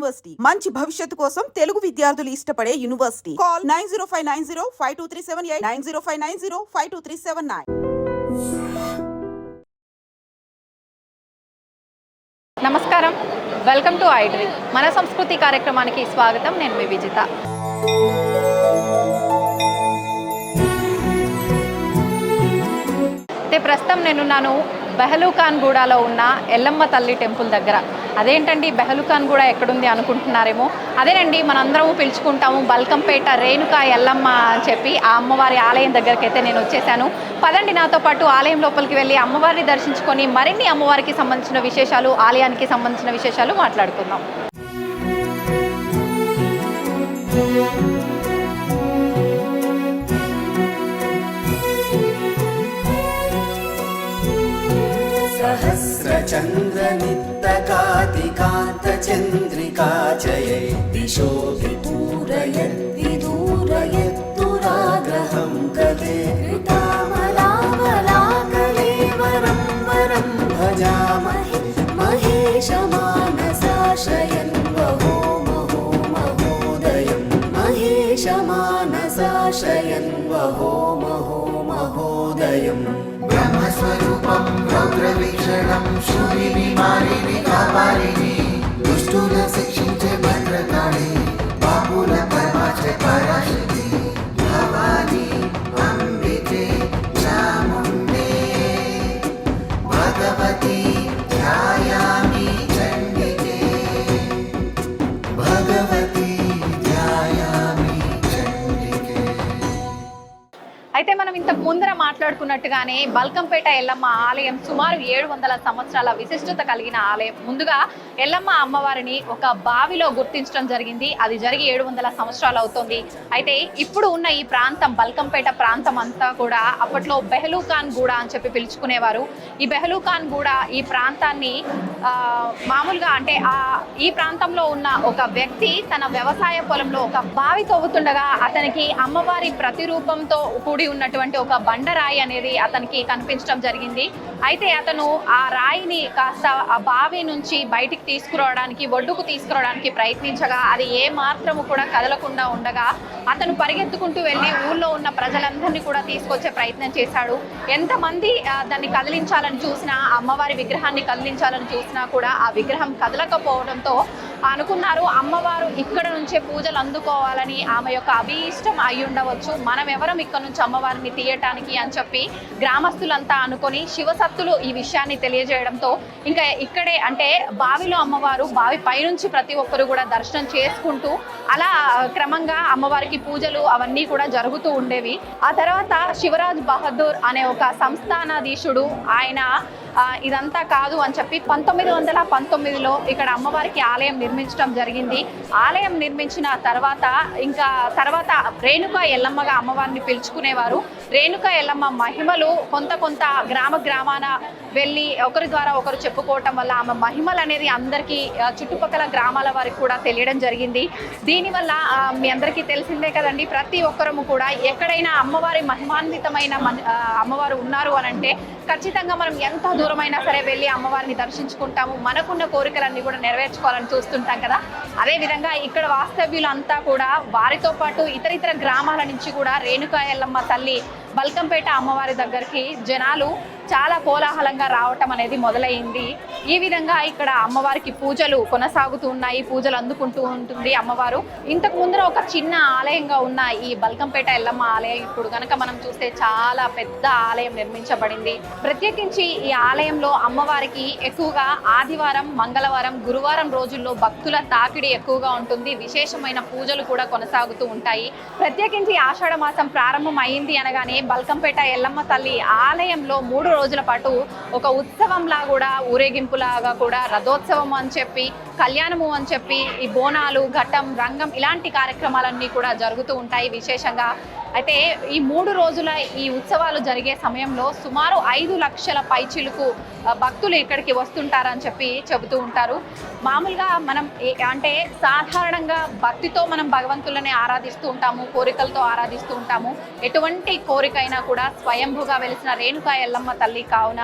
University మంచి భవిష్యత్తు కోసం తెలుగు విద్యార్థులు ఇష్టపడే యూనివర్సిటీ. కాల్ 9059052378 9059052379. నమస్కారం, వెల్కమ్ టు ఐడ్రీమ్. మన సంస్కృతి కార్యక్రమానికి స్వాగతం. నేను మీ విజిత. ప్రస్తుతం నేనున్నాను బెహలూఖాన్గూడలో ఉన్న ఎల్లమ్మ తల్లి టెంపుల్ దగ్గర. అదేంటండి బెహలూఖాన్గూడ ఎక్కడుంది అనుకుంటున్నారేమో. అదేనండి, మనందరము పిలుచుకుంటాము బల్కంపేట రేణుకా ఎల్లమ్మ అని చెప్పి ఆ అమ్మవారి ఆలయం దగ్గరికి అయితే నేను వచ్చేసాను. పదండి నాతో పాటు ఆలయం లోపలికి వెళ్ళి అమ్మవారిని దర్శించుకొని మరిన్ని అమ్మవారికి సంబంధించిన విశేషాలు, ఆలయానికి సంబంధించిన విశేషాలు మాట్లాడుకుందాం. सहस्रचन्द्रनित्यकातिकान्तचन्द्रिका जये दिशोऽपि पूरयद्विदूरयद्दुराग्रहं कले कृतामलामलाकलेवरं वरं भजामहे महेशमानसाशयन् वहो महो महोदयं महेशमानसाशयन् वहो महो महोदयम् ब्रह्मस्वरूपं रौद्रवीक्षणं शूलिनिवारिणि कापालिनि दुष्टुल शिक्षिंचे भद्रकाळि बापुल परमाचे पराशक्ति भवानी अम्बिके चामुण्डे भगवती ध्यायामि चण्डिके भगवती ध्यायामि चण्डिके. అయితే మనం ఇంతకు ముందర మాట్లాడుకున్నట్టుగానే బల్కంపేట ఎల్లమ్మ ఆలయం సుమారు 700 సంవత్సరాల విశిష్టత కలిగిన ఆలయం. ముందుగా ఎల్లమ్మ అమ్మవారిని ఒక బావిలో గుర్తించడం జరిగింది. అది జరిగి 700 సంవత్సరాలు అవుతుంది. అయితే ఇప్పుడు ఉన్న ఈ ప్రాంతం బల్కంపేట ప్రాంతం అంతా కూడా అప్పట్లో బెహలూఖాన్గూడ అని చెప్పి పిలుచుకునేవారు. ఈ బెహలూఖాన్గూడ ఈ ప్రాంతాన్ని మామూలుగా అంటే ఈ ప్రాంతంలో ఉన్న ఒక వ్యక్తి తన వ్యవసాయ పొలంలో ఒక బావి తవ్వుతుండగా అతనికి అమ్మవారి ప్రతిరూపంతో కూడి ఉన్నటువంటి ఒక బండరాయి అనేది అతనికి కనిపించడం జరిగింది. అయితే అతను ఆ రాయిని కాస్త ఆ బావి నుంచి బయటికి తీసుకురావడానికి, ఒడ్డుకు తీసుకురావడానికి ప్రయత్నించగా అది ఏ మాత్రము కూడా కదలకుండా ఉండగా అతను పరిగెత్తుకుంటూ వెళ్ళి ఊళ్ళో ఉన్న ప్రజలందరినీ కూడా తీసుకొచ్చే ప్రయత్నం చేశాడు. ఎంతమంది దాన్ని కదిలించాలని చూసినా, అమ్మవారి విగ్రహాన్ని కదిలించాలని చూసినా కూడా ఆ విగ్రహం కదలకపోవడంతో అనుకున్నారు అమ్మవారు ఇక్కడ నుంచే పూజలు అందుకోవాలని ఆమె యొక్క అభీష్టం అయి ఉండవచ్చు, మనం ఎవరం ఇక్కడ నుంచి అమ్మవారిని తీయటానికి అని చెప్పి గ్రామస్తులంతా అనుకొని శివసత్తులు ఈ విషయాన్ని తెలియజేయడంతో ఇంకా ఇక్కడే అంటే బావిలో అమ్మవారు బావి పైనుంచి ప్రతి ఒక్కరు కూడా దర్శనం చేసుకుంటూ అలా క్రమంగా అమ్మవారికి పూజలు అవన్నీ కూడా జరుగుతూ ఉండేవి. ఆ తర్వాత శివరాజ్ బహదూర్ అనే ఒక సంస్థానాధీశుడు ఆయన ఇదంతా కాదు అని చెప్పి 1919లో ఇక్కడ అమ్మవారికి ఆలయం నిర్మించడం జరిగింది. ఆలయం నిర్మించిన తర్వాత రేణుకా ఎల్లమ్మగా అమ్మవారిని పిలుచుకునేవారు. రేణుకా ఎల్లమ్మ మహిమలు కొంత గ్రామాన వెళ్ళి ఒకరి ద్వారా ఒకరు చెప్పుకోవటం వల్ల ఆమె మహిమలు అనేది అందరికీ చుట్టుపక్కల గ్రామాల వారికి కూడా తెలియడం జరిగింది. దీనివల్ల మీ అందరికీ తెలిసిందే కదండి, ప్రతి ఒక్కరము కూడా ఎక్కడైనా అమ్మవారి మహిమాన్వితమైన అమ్మవారు ఉన్నారు అని అంటే ఖచ్చితంగా మనం ఎంత దూరమైనా సరే వెళ్ళి అమ్మవారిని దర్శించుకుంటాము, మనకున్న కోరికలన్నీ కూడా నెరవేర్చుకోవాలని చూస్తుంటాం కదా. అదేవిధంగా ఇక్కడ వాస్తవ్యులంతా కూడా వారితో పాటు ఇతర గ్రామాల నుంచి కూడా రేణుకా ఎల్లమ్మ తల్లి బల్కంపేట అమ్మవారి దగ్గరికి జనాలు చాలా కోలాహలంగా రావటం అనేది మొదలైంది. ఈ విధంగా ఇక్కడ అమ్మవారికి పూజలు కొనసాగుతూ ఉన్నాయి, పూజలు అందుకుంటూ ఉంటుంది అమ్మవారు. ఇంతకు ముందర ఒక చిన్న ఆలయంగా ఉన్న ఈ బల్కంపేట ఎల్లమ్మ ఆలయం ఇప్పుడు కనుక మనం చూస్తే చాలా పెద్ద ఆలయం నిర్మించబడింది. ప్రత్యేకించి ఈ ఆలయంలో అమ్మవారికి ఎక్కువగా ఆదివారం, మంగళవారం, గురువారం రోజుల్లో భక్తుల తాకిడి ఎక్కువగా ఉంటుంది. విశేషమైన పూజలు కూడా కొనసాగుతూ ఉంటాయి. ప్రత్యేకించి ఆషాఢ మాసం ప్రారంభం అయింది అనగానే బల్కంపేట ఎల్లమ్మ తల్లి ఆలయంలో 3 రోజుల పాటు ఒక ఉత్సవంలా కూడా, ఊరేగింపులాగా కూడా, రథోత్సవం అని చెప్పి, కళ్యాణము అని చెప్పి, ఈ బోనాలు, ఘట్టం, రంగం ఇలాంటి కార్యక్రమాలన్నీ కూడా జరుగుతూ ఉంటాయి విశేషంగా. అయితే ఈ 3 రోజుల ఈ ఉత్సవాలు జరిగే సమయంలో సుమారు 5 లక్షల పైచిలుకు భక్తులు ఇక్కడికి వస్తుంటారని చెప్పి చెబుతూ ఉంటారు. మామూలుగా మనం అంటే సాధారణంగా భక్తితో మనం భగవంతులని ఆరాధిస్తూ ఉంటాము, కోరికలతో ఆరాధిస్తూ ఉంటాము. ఎటువంటి కోరికైనా కూడా స్వయంభూగా వెలిసిన రేణుకా ఎల్లమ్మ తల్లి తల్లి కావున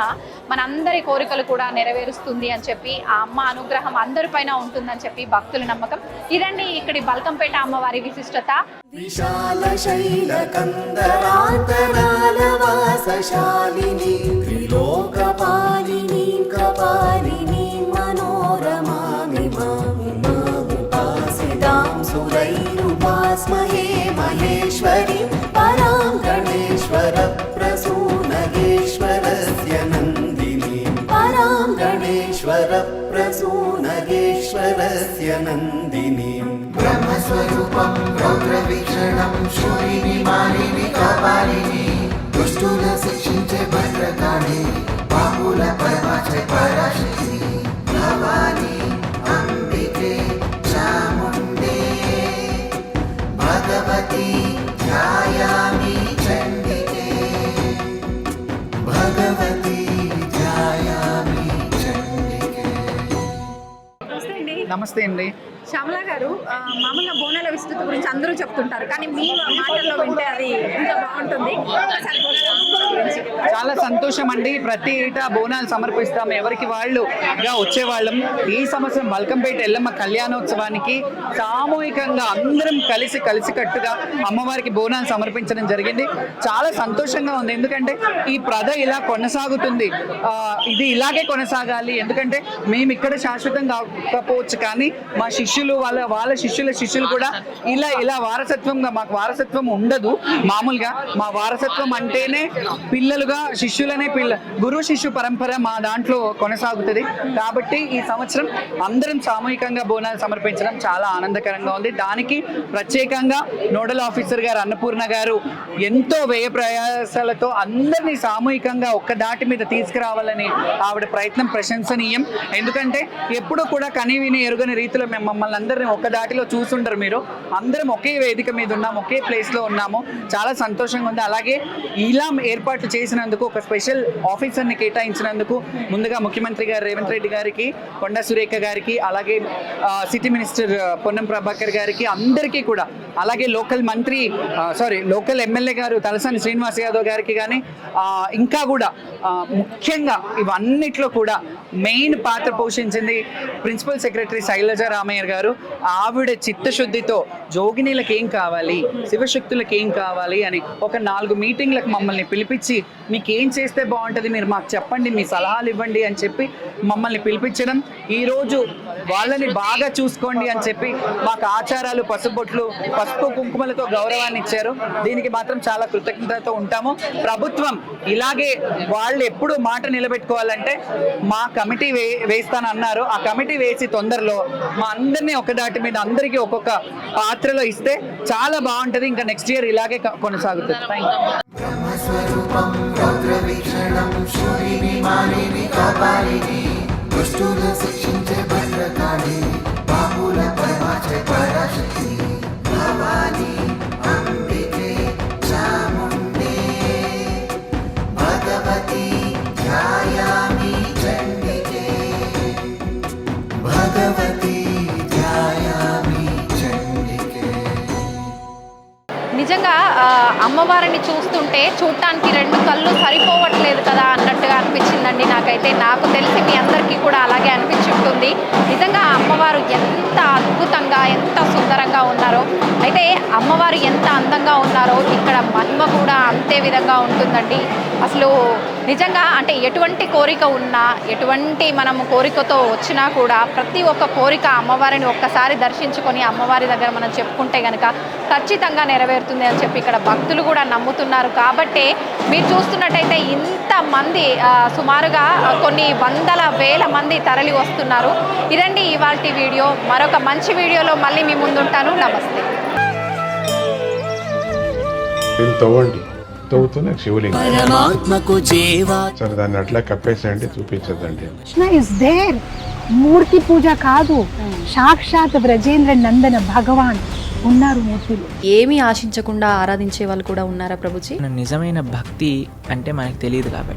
మనందరి కోరికలు కూడా నెరవేరుస్తుంది అని చెప్పి ఆ అమ్మ అనుగ్రహం అందరిపైన ఉంటుందని చెప్పి భక్తుల నమ్మకం. ఇదండి ఇక్కడి బల్కంపేట అమ్మవారి విశిష్టత. విశాలశైలకందరాంతరాలవాసశాలిని త్రిలోకపాలిని కపాలిని మనోరమామిమాముపాసితాం సురైరుపాస్మహే మహేశ్వరి పరాం గణేశ్వర ప్రసూనగేశ్వరస్య నందిని పరాం గణేశ్వర ప్రసూనగేశ్వరస్య నందిని బ్రహ్మస్వరూపం రౌద్రవీక్షణం శూలిని మాలిని కపాలిని దుష్టుల శిక్షించే భద్రకాళి పాపుల పరమాచే పరాశక్తి భవాని అంబికే చాముండే భగవతి ధ్యాయామి చండికే భగవతి ధ్యాయామి చండికే. నమస్తే అండి. శ్యామల గారు, మామూలుగా బోనాల విస్తృతి గురించి అందరూ చెప్తుంటారు, కానీ మీ మాటల్లో వింటే అది ఇంకా బాగుంటుంది. ఒకసారి బోనాల విస్తృతి గురించి. చాలా సంతోషం అండి. ప్రతి ఏటా బోనాలు సమర్పిస్తాం, ఎవరికి వాళ్ళుగా వచ్చేవాళ్ళం. ఈ సంవత్సరం బల్కంపేట ఎల్లమ్మ కళ్యాణోత్సవానికి సామూహికంగా అందరం కలిసికట్టుగా అమ్మవారికి బోనాలు సమర్పించడం జరిగింది. చాలా సంతోషంగా ఉంది, ఎందుకంటే ఈ ప్రథ ఇలా కొనసాగుతుంది. ఇది ఇలాగే కొనసాగాలి, ఎందుకంటే మేము ఇక్కడ శాశ్వతం కాకపోవచ్చు, కానీ మా శిష్యులు వాళ్ళ శిష్యులు కూడా ఇలా వారసత్వంగా, మాకు వారసత్వం ఉండదు మామూలుగా. మా వారసత్వం అంటేనే పిల్లలుగా శిష్యులనే గురు శిష్యు పరంపర మా దాంట్లో కొనసాగుతుంది. కాబట్టి ఈ సంవత్సరం అందరం సామూహికంగా బోనాలు సమర్పించడం చాలా ఆనందకరంగా ఉంది. దానికి ప్రత్యేకంగా నోడల్ ఆఫీసర్ గారు అన్నపూర్ణ గారు ఎంతో వ్యయ ప్రయాసాలతో అందరినీ సామూహికంగా ఒక్క దాటి మీద తీసుకురావాలని ఆవిడ ప్రయత్నం ప్రశంసనీయం. ఎందుకంటే ఎప్పుడూ కూడా కని విని ఎరుగని రీతిలో మేము మమ్మల్ని అందరినీ ఒక్క దాటిలో చూసుంటారు మీరు. అందరం ఒకే వేదిక మీద ఉన్నాము, ఒకే ప్లేస్లో ఉన్నాము. చాలా సంతోషంగా ఉంది. అలాగే ఇలా ఏర్పాట్లు చేసినందుకు, ఒక స్పెషల్ ఆఫీసర్ని కేటాయించినందుకు ముందుగా ముఖ్యమంత్రి గారు రేవంత్ రెడ్డి గారికి, కొండా సురేఖ గారికి, అలాగే సిటీ మినిస్టర్ పొన్నం ప్రభాకర్ గారికి, అందరికీ కూడా, అలాగే లోకల్ ఎమ్మెల్యే గారు తలసాని శ్రీనివాస్ యాదవ్ గారికి కానీ, ఇంకా కూడా ముఖ్యంగా ఇవన్నిట్లో కూడా మెయిన్ పాత్ర పోషించింది ప్రిన్సిపల్ సెక్రటరీ శైలజ రామయ్య గారు. ఆవిడ చిత్తశుద్ధితో జోగినీలకు ఏం కావాలి, శివశక్తులకు ఏం కావాలి అని ఒక 4 మీటింగ్లకు మమ్మల్ని పిలిపించి, మీకేం చేస్తే బాగుంటుంది, మీరు మాకు చెప్పండి, మీ సలహాలు ఇవ్వండి అని చెప్పి మమ్మల్ని పిలిపించడం, ఈరోజు వాళ్ళని బాగా చూసుకోండి అని చెప్పి మాకు ఆచారాలు, పసుపు కుంకుమలతో గౌరవాన్ని ఇచ్చారు. దీనికి మాత్రం చాలా కృతజ్ఞతతో ఉంటాము. ప్రభుత్వం ఇలాగే వాళ్ళు ఎప్పుడు మాట నిలబెట్టుకోవాలంటే మా కమిటీ వేస్తానన్నారు. ఆ కమిటీ వేసి తొందరలో మా అందరినీ ఒక దాటి మీద అందరికీ ఒక్కొక్క పాత్రలో ఇస్తే చాలా బాగుంటుంది. ఇంకా నెక్స్ట్ ఇయర్ ఇలాగే కొనసాగుతుంది. Thank you. బ్రహ్మస్వరూపం రౌద్రవీక్షణం శూలిని మాలిని కపాలిని దుష్టుల శిక్షించే భద్రకాళి పాపుల పరమాచే పరాశక్తి భవాని అంబికే చాముండే భగవతి ధ్యాయామి చండికే భగవతి ధ్యాయామి చండికే. నిజంగా అమ్మవారిని చూస్తుంటే చూడటానికి 2 కళ్ళు సరిపోవట్లేదు కదా అన్నట్టుగా అనిపించిందండి నాకైతే. నాకు తెలిసి మీ అందరికీ కూడా అలాగే అనిపించుంటుంది. నిజంగా అమ్మవారు ఎంత అద్భుతంగా, ఎంత సుందరంగా ఉన్నారో, అయితే అమ్మవారు ఎంత అందంగా ఉన్నారో ఇక్కడ మహిమ కూడా అంతే విధంగా ఉంటుందండి. అసలు నిజంగా అంటే ఎటువంటి కోరిక ఉన్నా, ఎటువంటి మనము కోరికతో వచ్చినా కూడా ప్రతి ఒక్క కోరిక అమ్మవారిని ఒక్కసారి దర్శించుకొని అమ్మవారి దగ్గర మనం చెప్పుకుంటే కనుక ఖచ్చితంగా నెరవేరుతుంది అని చెప్పి ఇక్కడ భక్తులు కూడా నమ్ముతున్నారు. కాబట్టి మీరు చూస్తున్నట్టయితే ఇంతమంది సుమారుగా కొన్ని వందల వేల మంది తరలి వస్తున్నారు. ఇదండి ఇవాల్టి వీడియో. మరొక మంచి వీడియోలో మళ్ళీ మీ ముందుంటాను. నమస్తే. తవ్వండి, తవ్వుతూనే శివలింగం. పరమాత్మకు జీవా సరే, దాన్ని అట్లా కప్పేసేయండి, చూపించదండి. Krishna is there. మూర్తి పూజ కాదు, సాక్షాత్ బ్రజేంద్ర నందన భగవాన్ ఉన్నారు మూర్తిలో. ఏమీ ఆశించకుండా ఆరాధించే వాళ్ళు కూడా ఉన్నారా ప్రభుజీ? నిజమైన భక్తి అంటే మనకు తెలియదు కాబట్టి